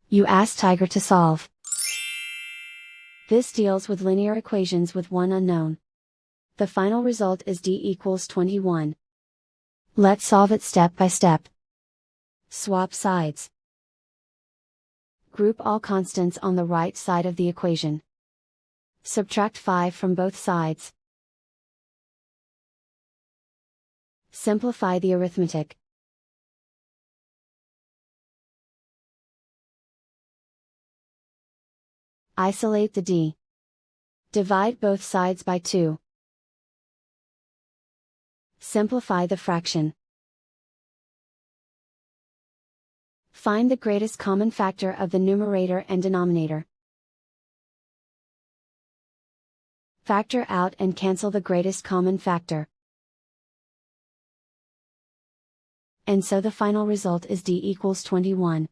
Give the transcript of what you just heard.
You ask Tiger to solve. This deals with linear equations with one unknown. The final result is d equals 21. Let's solve it step by step. Swap sides. Group all constants on the right side of the equation. Subtract 5 from both sides. Simplify the arithmetic. Isolate the d. Divide both sides by 2. Simplify the fraction. Find the greatest common factor of the numerator and denominator. Factor out and cancel the greatest common factor. And so the final result is d equals 21.